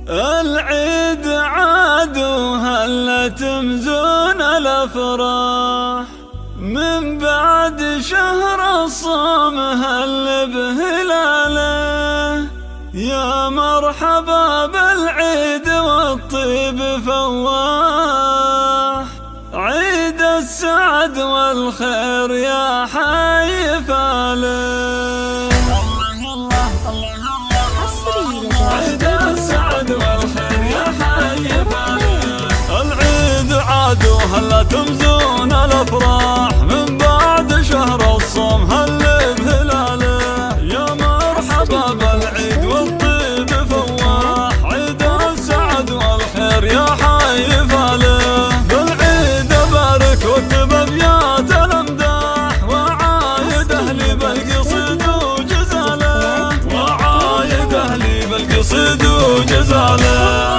العيد عاد وهلا تمزون الافراح، من بعد شهر الصوم هل بهلاله. يا مرحبا بالعيد والطيب فواح، عيد السعد والخير يا حي فاله. عيد السعد والخير يا حي فاله. العيد عاد وهلا تمزون الافراح، من بعد شهر الصوم هل بهلاله. يا مرحبا بالعيد والطيب فواح، عيد السعد والخير يا حي فاله. بالعيد بارك واكتب ابيات الامداح، وعايد اهلي بالقصيد وجزاله، وعايد اهلي بالقصيد وجزاله.